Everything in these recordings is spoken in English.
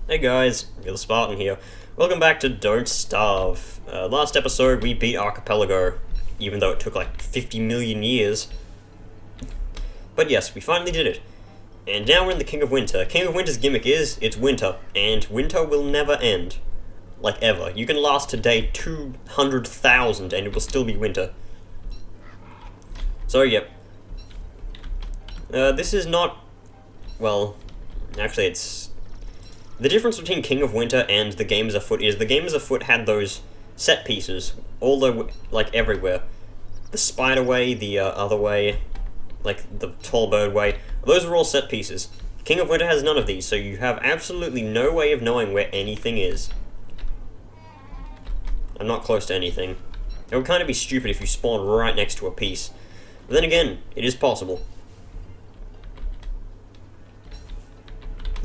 Hey guys, the Spartan here. Welcome back to Don't Starve. Last episode we beat Archipelago, even though it took like 50 million years. But yes, we finally did it. And now we're in the King of Winter. King of Winter's gimmick is, it's winter, and winter will never end. Like ever. You can last to day 200,000 and it will still be winter. So yep. This is not... well, actually it's... the difference between King of Winter and the Games Afoot is the Games Afoot had those set pieces, all the, like, everywhere. The spider way, the other way, like the tall bird way, those are all set pieces. King of Winter has none of these, so you have absolutely no way of knowing where anything is. I'm not close to anything. It would kind of be stupid if you spawned right next to a piece. But then again, it is possible.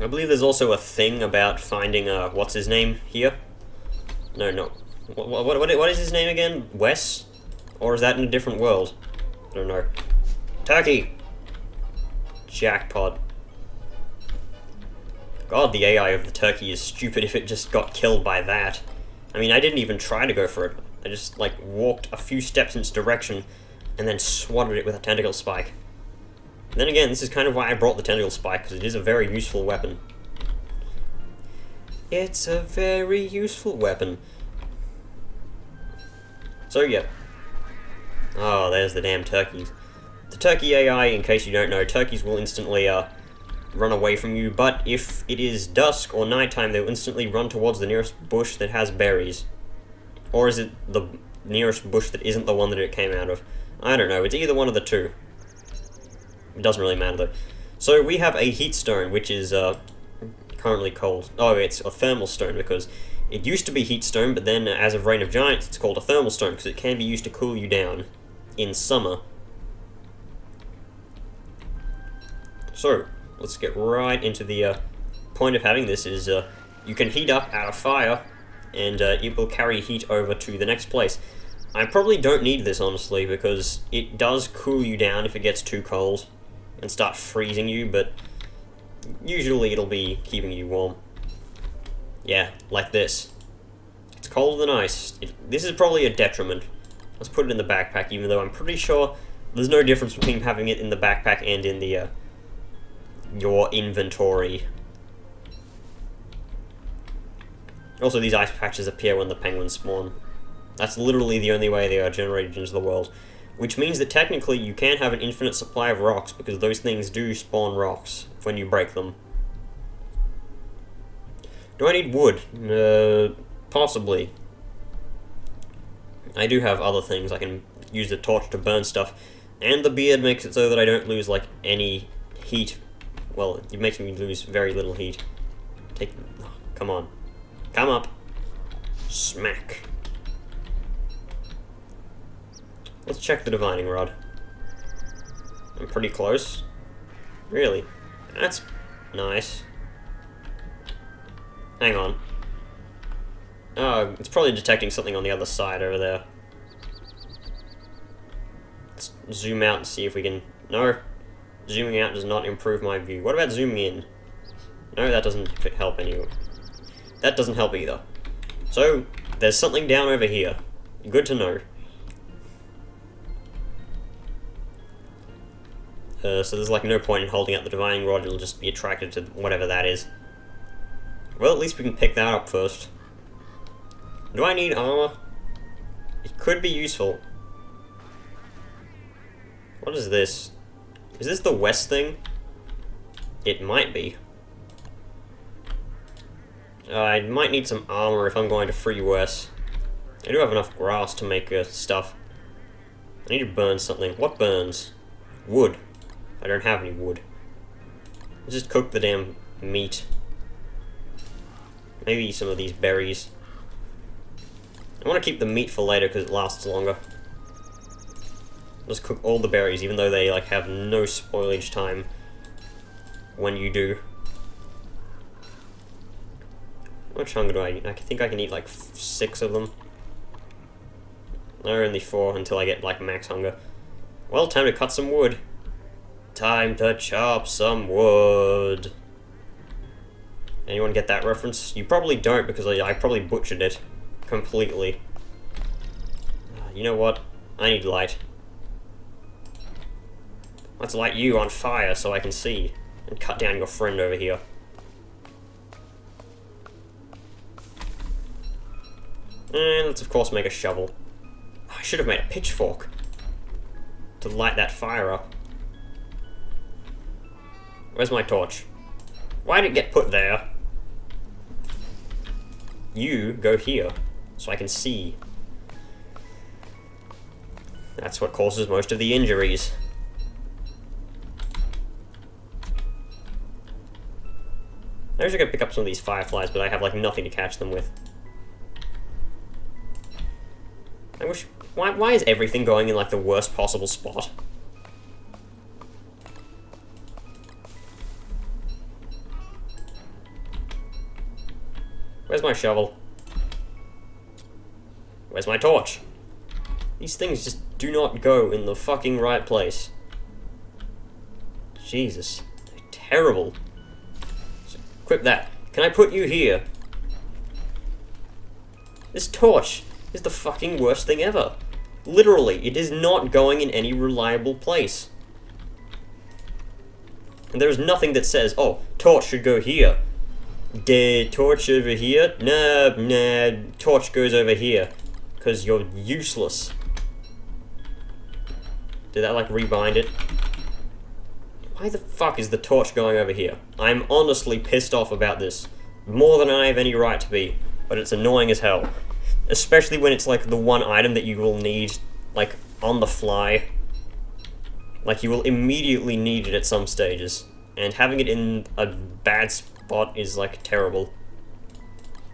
I believe there's also a thing about finding, what's his name here? No. What is his name again? Wes? Or is that in a different world? I don't know. Turkey! Jackpot. God, the AI of the turkey is stupid if it just got killed by that. I mean, I didn't even try to go for it. I just, like, walked a few steps in its direction and then swatted it with a tentacle spike. And then again, this is kind of why I brought the tentacle spike, because it is a very useful weapon. It's a very useful weapon. So yeah. Oh, there's the damn turkeys. The turkey AI, in case you don't know, turkeys will instantly run away from you, but if it is dusk or nighttime, they'll instantly run towards the nearest bush that has berries. Or is it the nearest bush that isn't the one that it came out of? I don't know, it's either one of the two. It doesn't really matter though. So we have a heat stone, which is currently cold. Oh, it's a thermal stone because it used to be heat stone, but then as of Reign of Giants, it's called a thermal stone because it can be used to cool you down in summer. So let's get right into the point of having this is you can heat up out of fire, and it will carry heat over to the next place. I probably don't need this honestly because it does cool you down if it gets too cold and start freezing you, but usually it'll be keeping you warm. Yeah, like this. It's colder than ice. This is probably a detriment. Let's put it in the backpack, even though I'm pretty sure there's no difference between having it in the backpack and in the your inventory. Also, these ice patches appear when the penguins spawn. That's literally the only way they are generated into the world. Which means that technically you can have an infinite supply of rocks, because those things do spawn rocks when you break them. Do I need wood? Possibly. I do have other things. I can use the torch to burn stuff. And the beard makes it so that I don't lose, like, any heat. Well, it makes me lose very little heat. Oh, come on. Come up. Smack. Let's check the divining rod. I'm pretty close. Really? That's nice. Hang on. Oh, it's probably detecting something on the other side over there. Let's zoom out and see if we can... No. Zooming out does not improve my view. What about zooming in? No, that doesn't help anyway. That doesn't help either. So, there's something down over here. Good to know. So there's like no point in holding up the divining rod, it'll just be attracted to whatever that is. Well, at least we can pick that up first. Do I need armor? It could be useful. What is this? Is this the west thing? It might be. I might need some armor if I'm going to free Wes. I do have enough grass to make stuff. I need to burn something. What burns? Wood. I don't have any wood. Let's just cook the damn meat. Maybe some of these berries. I want to keep the meat for later because it lasts longer. Just cook all the berries, even though they like have no spoilage time when you do. How much hunger do I eat? I think I can eat like 6 of them. No, only 4 until I get like max hunger. Well, time to cut some wood. Time to chop some wood. Anyone get that reference? You probably don't, because I probably butchered it completely. You know what? I need light. Let's light you on fire so I can see, and cut down your friend over here. And let's of course make a shovel. I should have made a pitchfork to light that fire up. Where's my torch? Why did it get put there? You go here, so I can see. That's what causes most of the injuries. I wish I could pick up some of these fireflies, but I have like nothing to catch them with. I wish... Why is everything going in like the worst possible spot? Where's my shovel? Where's my torch? These things just do not go in the fucking right place. Jesus. They're terrible. So, equip that. Can I put you here? This torch is the fucking worst thing ever. Literally, it is not going in any reliable place. And there's nothing that says, oh, torch should go here. Torch over here? Nah, torch goes over here. Because you're useless. Did that, like, rebind it? Why the fuck is the torch going over here? I'm honestly pissed off about this. More than I have any right to be. But it's annoying as hell. Especially when it's, like, the one item that you will need, like, on the fly. Like, you will immediately need it at some stages. And having it in a bad spot is, like, terrible.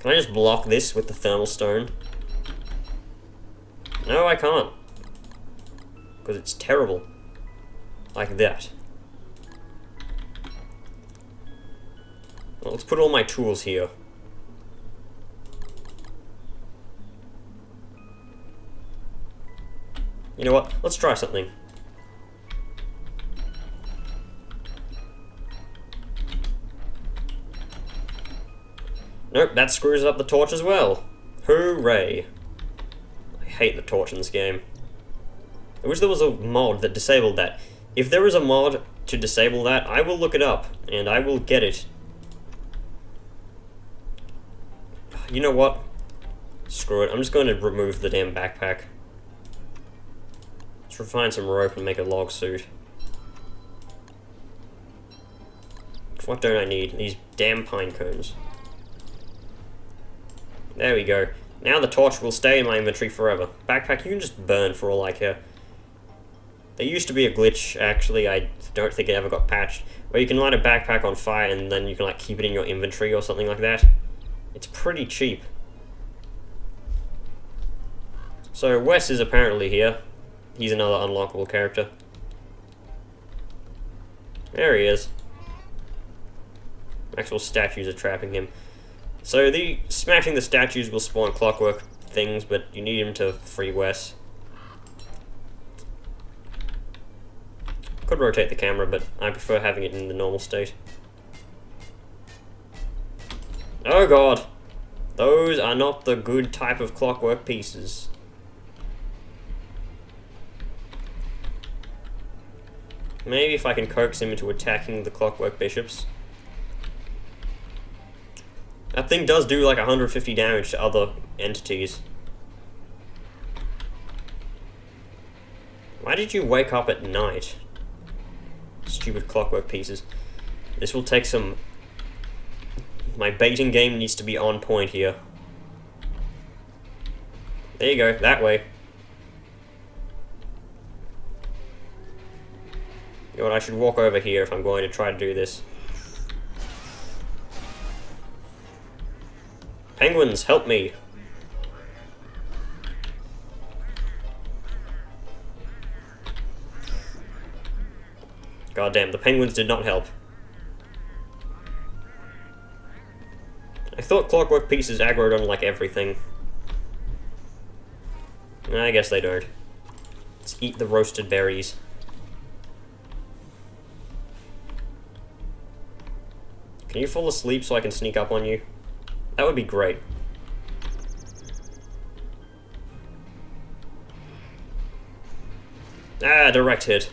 Can I just block this with the thermal stone? No, I can't. Because it's terrible. Like that. Well, let's put all my tools here. You know what? Let's try something. Nope, that screws up the torch as well. Hooray. I hate the torch in this game. I wish there was a mod that disabled that. If there is a mod to disable that, I will look it up, and I will get it. You know what? Screw it, I'm just going to remove the damn backpack. Let's find some rope and make a log suit. What don't I need? These damn pine cones. There we go. Now the torch will stay in my inventory forever. Backpack, you can just burn for all I care. There used to be a glitch, actually, I don't think it ever got patched, where you can light a backpack on fire and then you can like keep it in your inventory or something like that. It's pretty cheap. So Wes is apparently here. He's another unlockable character. There he is. Actual statues are trapping him. So the smashing the statues will spawn clockwork things, but you need him to free Wes. Could rotate the camera, but I prefer having it in the normal state. Oh god! Those are not the good type of clockwork pieces. Maybe if I can coax him into attacking the clockwork bishops. That thing does do like 150 damage to other entities. Why did you wake up at night? Stupid clockwork pieces. This will take some... My baiting game needs to be on point here. There you go, that way. You know what, I should walk over here if I'm going to try to do this. Penguins, help me! God damn, the penguins did not help. I thought clockwork pieces aggroed on like everything. I guess they don't. Let's eat the roasted berries. Can you fall asleep so I can sneak up on you? That would be great. Ah, direct hit.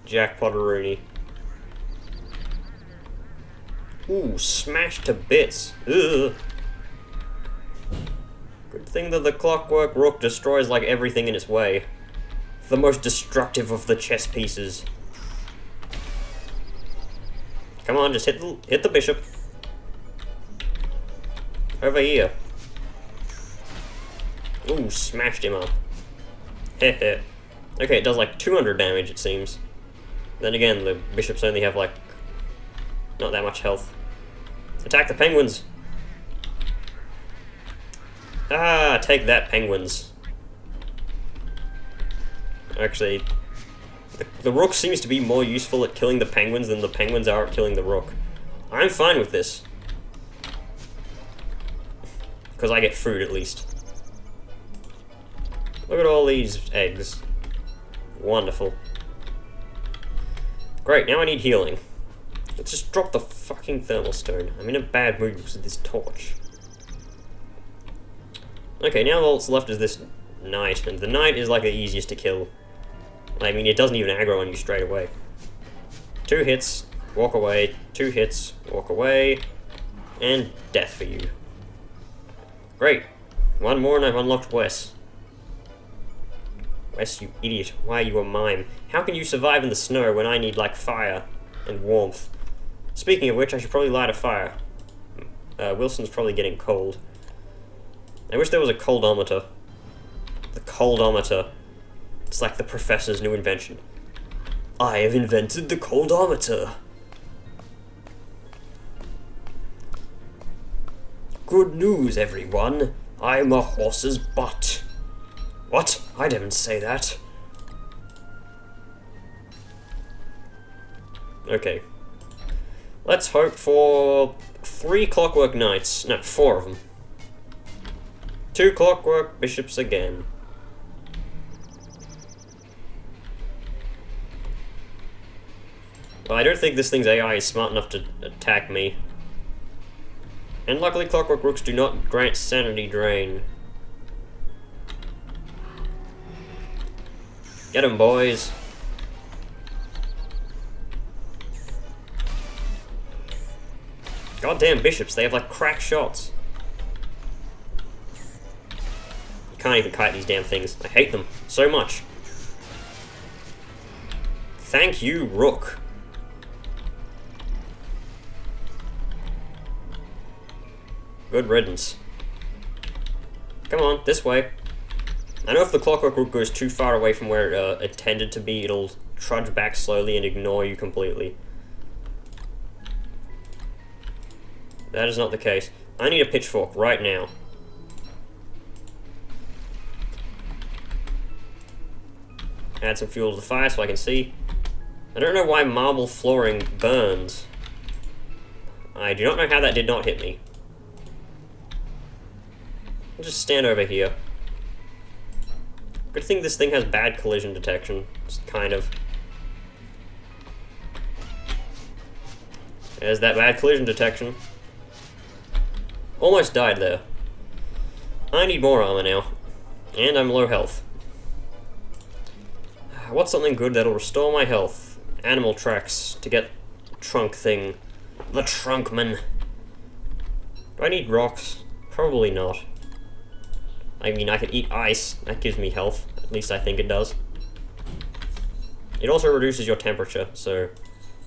Jackpot-a-rooney. Ooh, smashed to bits. Ugh. Good thing that the Clockwork Rook destroys like everything in its way. The most destructive of the chess pieces. Come on, just hit the bishop. Over here. Ooh, smashed him up. Heh. Okay, it does like 200 damage, it seems. Then again, the bishops only have like not that much health. Attack the penguins! Ah, take that, penguins. Actually, the rook seems to be more useful at killing the penguins than the penguins are at killing the rook. I'm fine with this. Because I get food, at least. Look at all these eggs. Wonderful. Great, now I need healing. Let's just drop the fucking thermal stone. I'm in a bad mood because of this torch. Okay, now all that's left is this knight, and the knight is like the easiest to kill. I mean, it doesn't even aggro on you straight away. 2 hits, walk away, 2 hits, walk away, and death for you. Great. 1 more and I've unlocked Wes. Wes, you idiot. Why are you a mime? How can you survive in the snow when I need, like, fire and warmth? Speaking of which, I should probably light a fire. Wilson's probably getting cold. I wish there was a coldometer. The coldometer. It's like the professor's new invention. I have invented the coldometer. Good news, everyone. I'm a horse's butt. What? I didn't say that. Okay. Let's hope for 3 Clockwork Knights. No, 4 of them. 2 Clockwork Bishops again. Well, I don't think this thing's AI is smart enough to attack me. And luckily Clockwork Rooks do not grant sanity drain. Get 'em, boys. Goddamn bishops, they have like crack shots. You can't even kite these damn things. I hate them so much. Thank you, Rook. Good riddance. Come on, this way. I know if the Clockwork Rook goes too far away from where it intended to be, it'll trudge back slowly and ignore you completely. That is not the case. I need a pitchfork right now. Add some fuel to the fire so I can see. I don't know why marble flooring burns. I do not know how that did not hit me. I'll just stand over here. Good thing this thing has bad collision detection. Just kind of. There's that bad collision detection. Almost died there. I need more armor now. And I'm low health. What's something good that'll restore my health? Animal tracks to get trunk thing. The Trunkman. Do I need rocks? Probably not. I mean, I could eat ice. That gives me health. At least I think it does. It also reduces your temperature, so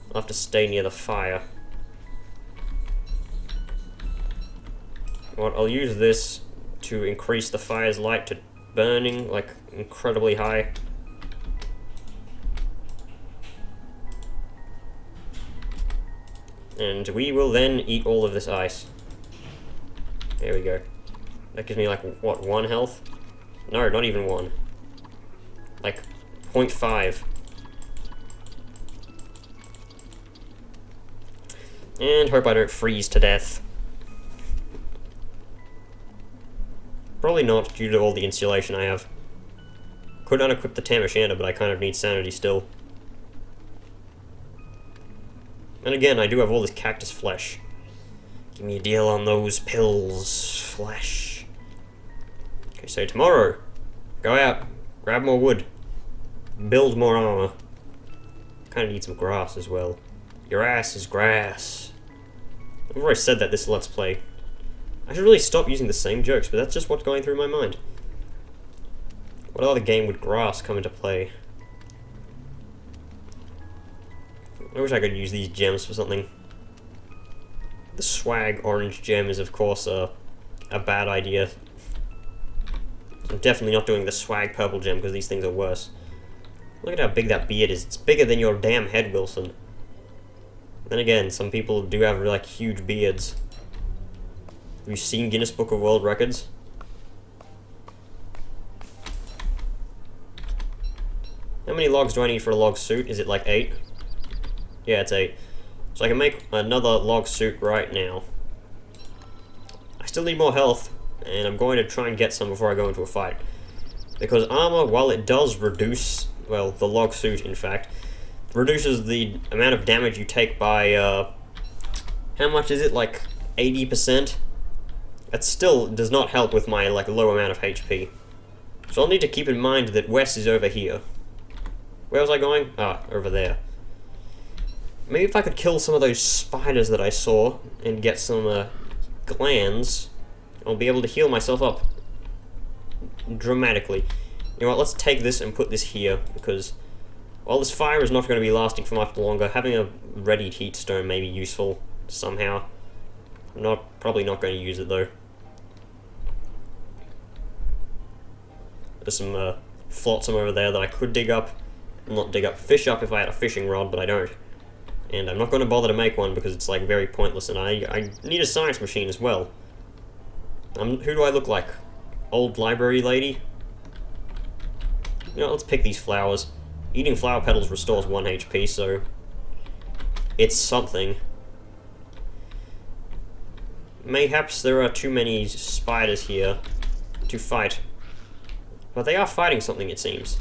I'll have to stay near the fire. Well, I'll use this to increase the fire's light to burning, like, incredibly high. And we will then eat all of this ice. There we go. That gives me, like, what, 1 health? No, not even 1. Like, 0.5. And hope I don't freeze to death. Probably not, due to all the insulation I have. Could unequip the Tam O'Shanter, but I kind of need sanity still. And again, I do have all this cactus flesh. Give me a deal on those pills. Flesh. Okay, so tomorrow, go out, grab more wood, build more armor. Kinda need some grass as well. Your ass is grass. I've already said that this Let's Play. I should really stop using the same jokes, but that's just what's going through my mind. What other game would grass come into play? I wish I could use these gems for something. The swag orange gem is, of course, a bad idea. I'm definitely not doing the swag purple gem, because these things are worse. Look at how big that beard is. It's bigger than your damn head, Wilson. Then again, some people do have, like, huge beards. Have you seen Guinness Book of World Records? How many logs do I need for a log suit? Is it like 8? Yeah, it's 8. So I can make another log suit right now. I still need more health, and I'm going to try and get some before I go into a fight. Because armor, while it does reduce, well, the log suit, in fact, reduces the amount of damage you take by, how much is it, like 80%? That still does not help with my, like, low amount of HP. So I'll need to keep in mind that Wes is over here. Where was I going? Ah, over there. Maybe if I could kill some of those spiders that I saw and get some glands, I'll be able to heal myself up dramatically. You know what, let's take this and put this here, because while this fire is not going to be lasting for much longer, having a readied heat stone may be useful somehow. I'm probably not going to use it though. There's some flotsam over there that I could dig up. Not dig up, fish up if I had a fishing rod, but I don't. And I'm not going to bother to make one because it's like very pointless, and I need a science machine as well. Who do I look like? Old library lady? You know, let's pick these flowers. Eating flower petals restores 1 HP, so it's something. Mayhaps there are too many spiders here to fight. But they are fighting something, it seems.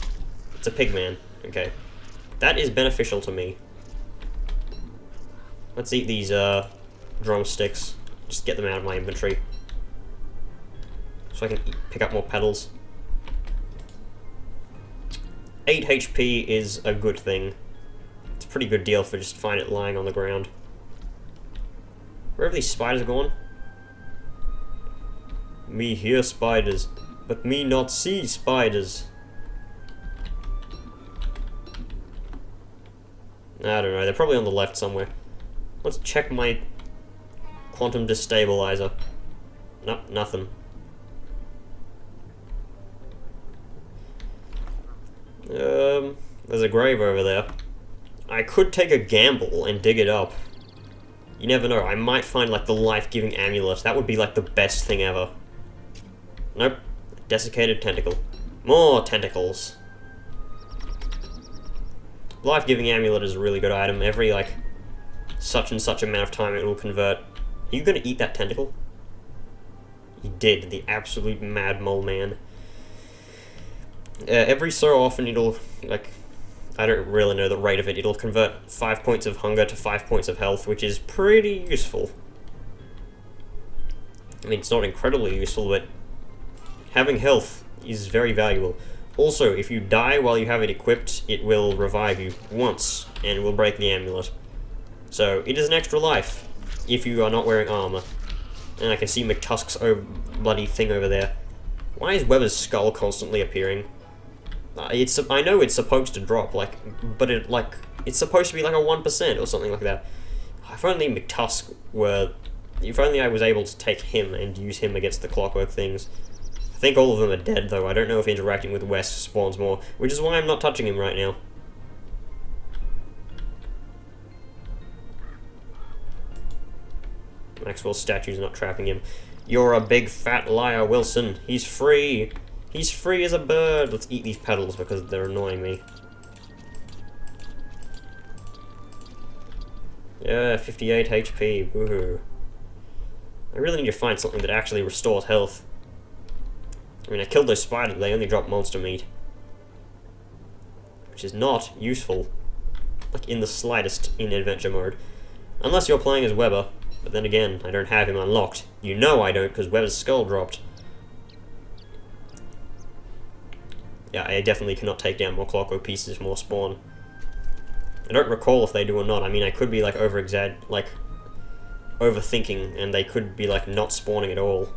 It's a pigman. Okay. That is beneficial to me. Let's eat these drumsticks. Just get them out of my inventory. So I can pick up more petals. 8 HP is a good thing. It's a pretty good deal for just find it lying on the ground. Where have these spiders gone? Me hear spiders, but me not see spiders. I don't know, they're probably on the left somewhere. Let's check my quantum destabilizer. Nope, nothing. There's a grave over there. I could take a gamble and dig it up. You never know, I might find like the life-giving amulet. That would be like the best thing ever. Nope. Desiccated tentacle. More tentacles. Life-giving amulet is a really good item. Every like such and such amount of time it will convert. Are you gonna eat that tentacle? He did, the absolute mad mole man. Every so often it'll, like, I don't really know the rate of it, it'll convert 5 points of hunger to 5 points of health, which is pretty useful. I mean, it's not incredibly useful, but having health is very valuable. Also, if you die while you have it equipped, it will revive you once, and will break the amulet. So, it is an extra life, if you are not wearing armor. And I can see McTusk's bloody thing over there. Why is Weber's skull constantly appearing? I know it's supposed to drop, but it's supposed to be like a 1% or something like that. If only McTusk were... If only I was able to take him and use him against the clockwork things. I think all of them are dead, though. I don't know if interacting with Wes spawns more, which is why I'm not touching him right now. Maxwell's statue's not trapping him. You're a big fat liar, Wilson. He's free. He's free as a bird. Let's eat these petals because they're annoying me. Yeah, 58 HP. Woohoo. I really need to find something that actually restores health. I mean, I killed those spiders, they only drop monster meat. Which is not useful. Like, in the slightest in adventure mode. Unless you're playing as Weber. But then again, I don't have him unlocked. You know I don't, because Weber's skull dropped. Yeah, I definitely cannot take down more clockwork pieces if more spawn. I don't recall if they do or not. I mean, I could be like overthinking, and they could be like not spawning at all.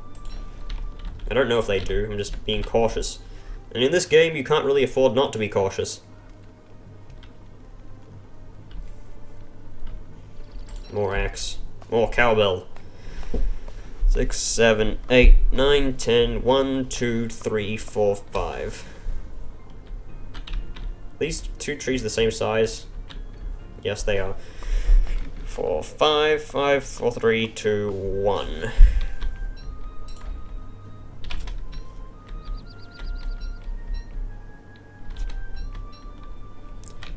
I don't know if they do. I'm just being cautious. And in this game, you can't really afford not to be cautious. More axe. More cowbell. 6, 7, 8, 9, 10, 1, 2, 3, 4, 5. These two trees the same size? Yes, they are. 4, 5, 5, 4, 3, 2, 1.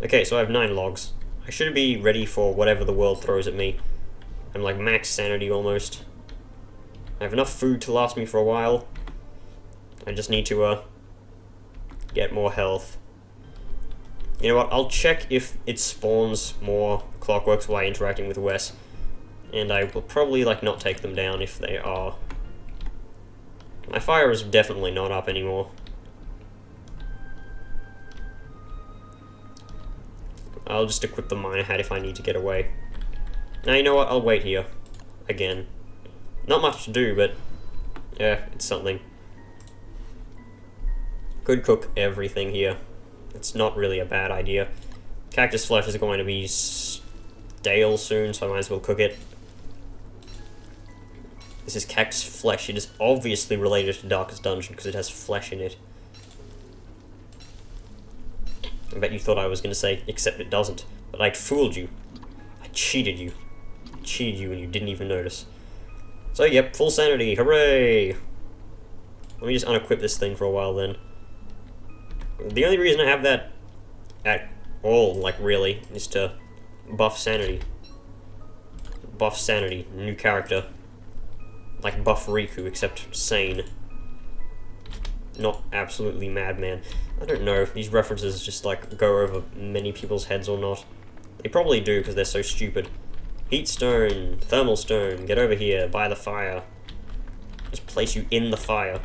Okay, so I have 9 logs. I should be ready for whatever the world throws at me. I'm like max sanity almost. I have enough food to last me for a while. I just need to get more health. You know what, I'll check if it spawns more clockworks while interacting with Wes. And I will probably like not take them down if they are. My fire is definitely not up anymore. I'll just equip the miner hat if I need to get away. Now, you know what? I'll wait here. Again. Not much to do, but... yeah, it's something. Could cook everything here. It's not really a bad idea. Cactus flesh is going to be stale soon, so I might as well cook it. This is cactus flesh. It is obviously related to Darkest Dungeon, because it has flesh in it. I bet you thought I was going to say, except it doesn't. But I fooled you. I cheated you. I cheated you and you didn't even notice. So, yep, full sanity. Hooray! Let me just unequip this thing for a while then. The only reason I have that at all, like, really, is to buff sanity. Buff sanity. New character. Like buff Riku, except sane. Not absolutely madman. I don't know if these references just like go over many people's heads or not. They probably do because they're so stupid. Heat stone, thermal stone, get over here, by the fire. Just place you in the fire.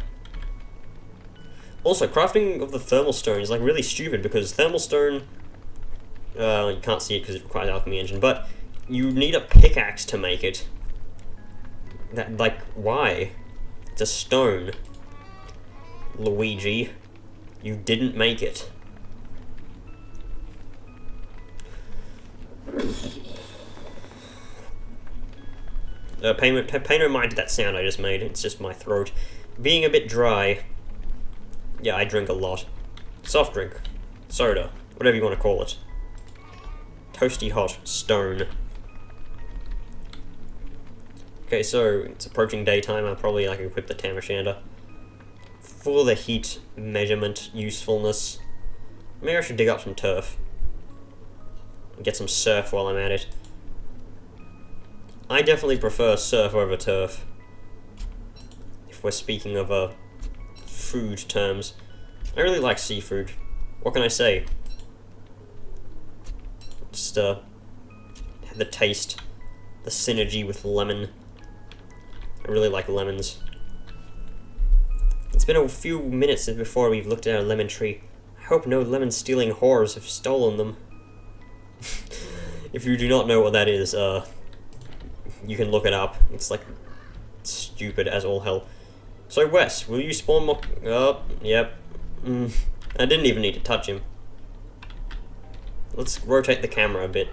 Also, crafting of the thermal stone is like really stupid because thermal stone, you can't see it because it requires alchemy engine, but you need a pickaxe to make it. That, like, why? It's a stone. Luigi, you didn't make it. Pay no mind to that sound I just made, it's just my throat being a bit dry. Yeah, I drink a lot. Soft drink, soda, whatever you want to call it. Toasty hot stone. Okay, so it's approaching daytime. I'll probably like equip the Tam O'Shanter. For the heat measurement usefulness, maybe I should dig up some turf. Get some surf while I'm at it. I definitely prefer surf over turf. If we're speaking of food terms. I really like seafood. What can I say? Just the taste, the synergy with lemon. I really like lemons. It's been a few minutes since before we've looked at a lemon tree. I hope no lemon-stealing whores have stolen them. If you do not know what that is, you can look it up. It's like stupid as all hell. So Wes, will you spawn more? Oh, yep. I didn't even need to touch him. Let's rotate the camera a bit.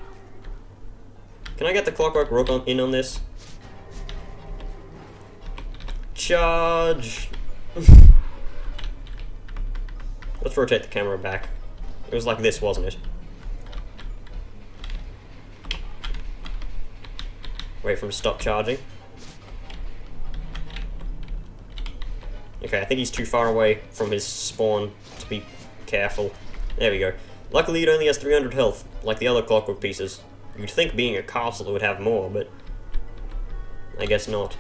Can I get the Clockwork Rook in on this? Charge! Let's rotate the camera back. It was like this, wasn't it? Wait for him to stop charging. Okay, I think he's too far away from his spawn to be careful. There we go. Luckily it only has 300 health, like the other clockwork pieces. You'd think being a castle it would have more, but I guess not.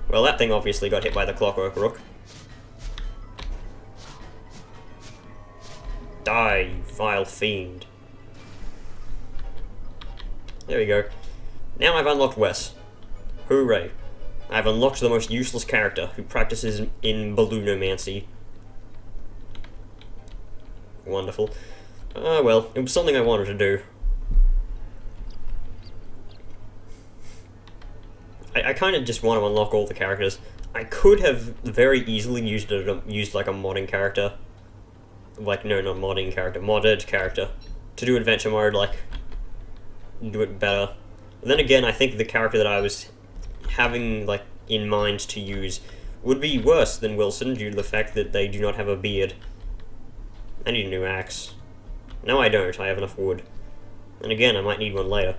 Well, that thing obviously got hit by the Clockwork Rook. Die, you vile fiend. There we go. Now I've unlocked Wes. Hooray. I've unlocked the most useless character who practices in balloonomancy. Wonderful. Well, it was something I wanted to do. I kind of just want to unlock all the characters. I could have very easily used like a modding character. Like, no, not modding character, modded character. To do adventure mode, like, do it better. And then again, I think the character that I was having, like, in mind to use would be worse than Wilson due to the fact that they do not have a beard. I need a new axe. No, I don't. I have enough wood. And again, I might need one later.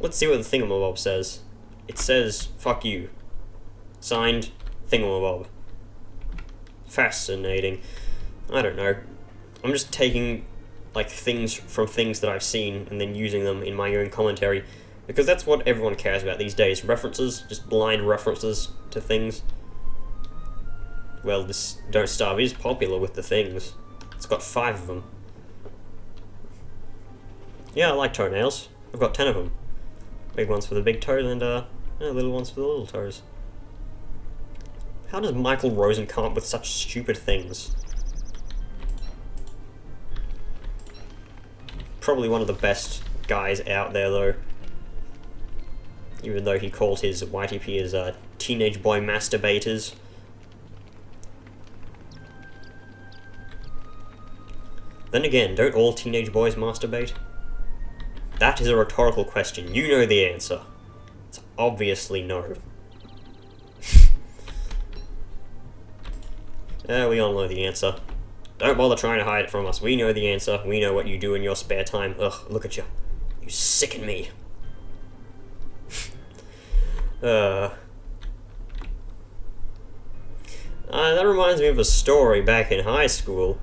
Let's see what the thingamabob says. It says, fuck you. Signed, thingamabob. Fascinating. I don't know. I'm just taking, like, things from things that I've seen and then using them in my own commentary. Because that's what everyone cares about these days. References, just blind references to things. Well, this Don't Starve is popular with the things. It's got 5 of them. Yeah, I like toenails. I've got 10 of them. Big ones for the big toes and little ones for the little toes. How does Michael Rosen come up with such stupid things? Probably one of the best guys out there, though. Even though he called his YTP as teenage boy masturbators. Then again, don't all teenage boys masturbate? That is a rhetorical question. You know the answer. It's obviously no. We all know the answer. Don't bother trying to hide it from us. We know the answer. We know what you do in your spare time. Ugh, look at you. You sicken me. That reminds me of a story back in high school.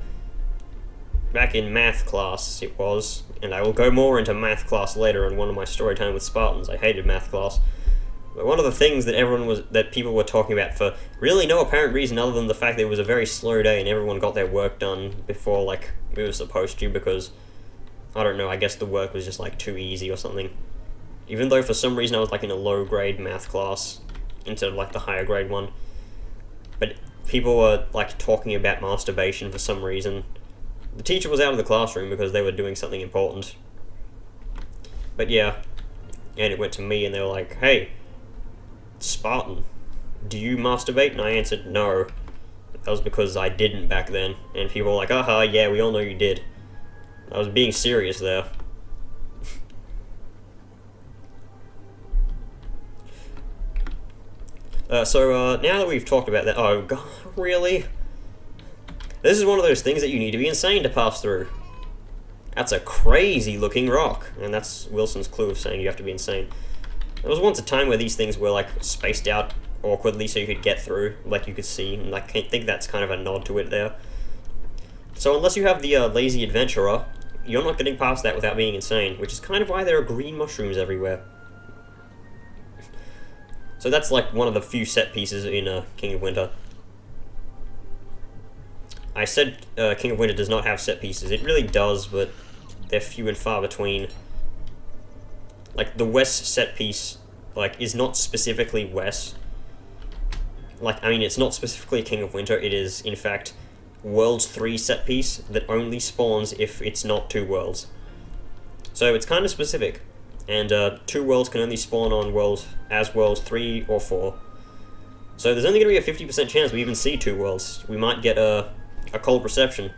Back in math class, it was. And I will go more into math class later in one of my story time with Spartans. I hated math class. But one of the things that people were talking about for really no apparent reason other than the fact that it was a very slow day and everyone got their work done before, like, we were supposed to, because, I don't know, I guess the work was just, like, too easy or something. Even though for some reason I was, like, in a low-grade math class instead of, like, the higher-grade one. But people were, like, talking about masturbation for some reason. The teacher was out of the classroom because they were doing something important. But yeah, and it went to me and they were like, hey, Spartan, do you masturbate? And I answered no. That was because I didn't back then. And people were like, aha, yeah, we all know you did. I was being serious there. So now that we've talked about that, oh god, really? This is one of those things that you need to be insane to pass through. That's a crazy looking rock, and that's Wilson's clue of saying you have to be insane. There was once a time where these things were like spaced out awkwardly so you could get through, like you could see, and I think that's kind of a nod to it there. So unless you have the lazy adventurer, you're not getting past that without being insane, which is kind of why there are green mushrooms everywhere. So that's like one of the few set pieces in King of Winter. I said King of Winter does not have set pieces. It really does, but they're few and far between. Like, the Wes set piece, like, is not specifically Wes. Like, I mean, it's not specifically King of Winter. It is, in fact, Worlds 3 set piece that only spawns if it's not 2 worlds. So it's kind of specific. And 2 worlds can only spawn on worlds 3 or 4. So there's only going to be a 50% chance we even see 2 worlds. We might get a cold reception,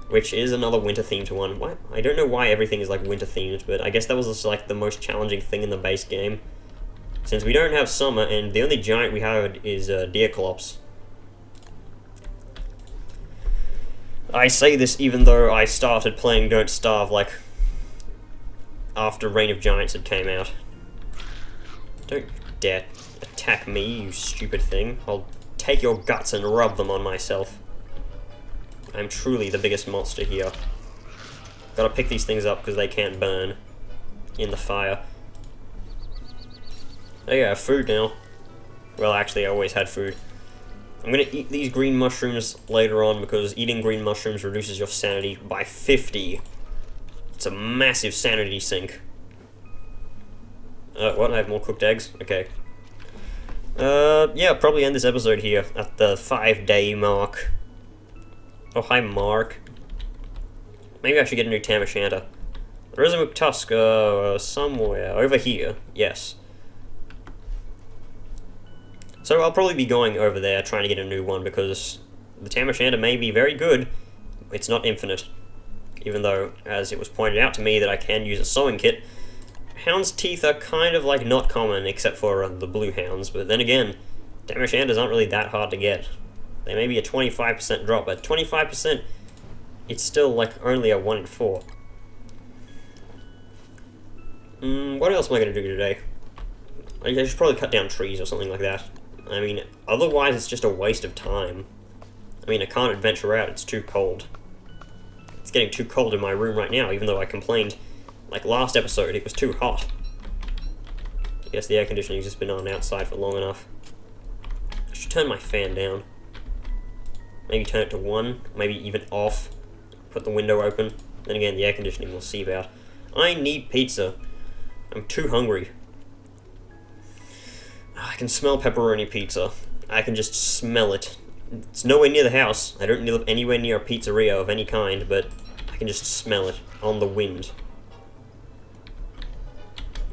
which is another winter-themed one. Why? I don't know why everything is like winter-themed, but I guess that was just like the most challenging thing in the base game. Since we don't have summer, and the only giant we have is Deerclops. I say this even though I started playing Don't Starve, like, after Reign of Giants had came out. Don't dare attack me, you stupid thing. I'll take your guts and rub them on myself. I'm truly the biggest monster here. Gotta pick these things up because they can't burn in the fire. Hey, I have food now. Well, actually, I always had food. I'm gonna eat these green mushrooms later on because eating green mushrooms reduces your sanity by 50. It's a massive sanity sink. What? I have more cooked eggs? Okay. Yeah, I'll probably end this episode here at the 5-day mark. Oh, hi, Mark. Maybe I should get a new Tam O'Shanter. There is a McTusk, somewhere. Over here. Yes. So I'll probably be going over there trying to get a new one because the Tam O'Shanter may be very good. It's not infinite. Even though, as it was pointed out to me that I can use a sewing kit, hound's teeth are kind of like not common except for the blue hounds, but then again, Tam O'Shanters aren't really that hard to get. They may be a 25% drop, but 25%, it's still like only a 1 in 4. What else am I going to do today? I should probably cut down trees or something like that. I mean, otherwise it's just a waste of time. I mean, I can't adventure out, it's too cold. It's getting too cold in my room right now, even though I complained, like last episode, it was too hot. I guess the air conditioning's just been on outside for long enough. I should turn my fan down. Maybe turn it to 1, maybe even off. Put the window open. Then again, the air conditioning will seep out. I need pizza. I'm too hungry. I can smell pepperoni pizza. I can just smell it. It's nowhere near the house. I don't live anywhere near a pizzeria of any kind, but I can just smell it on the wind.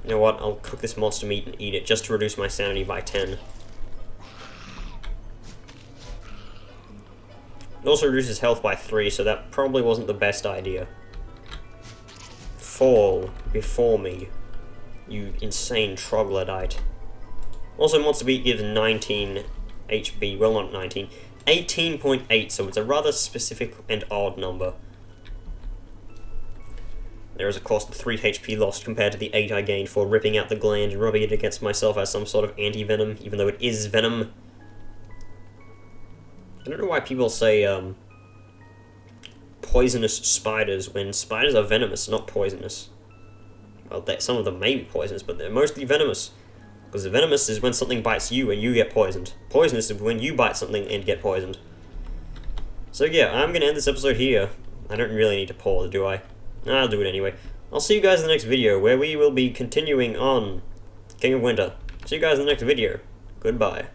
You know what? I'll cook this monster meat and eat it just to reduce my sanity by 10. It also reduces health by 3, so that probably wasn't the best idea. Fall before me, you insane troglodyte. Also, Monster Beat gives 19 HP, well not 19, 18.8, so it's a rather specific and odd number. There is of course the 3 HP lost compared to the 8 I gained for ripping out the gland and rubbing it against myself as some sort of anti-venom, even though it is venom. I don't know why people say, poisonous spiders when spiders are venomous, not poisonous. Well, some of them may be poisonous, but they're mostly venomous. Because venomous is when something bites you and you get poisoned. Poisonous is when you bite something and get poisoned. So yeah, I'm going to end this episode here. I don't really need to pause, do I? I'll do it anyway. I'll see you guys in the next video, where we will be continuing on King of Winter. See you guys in the next video. Goodbye.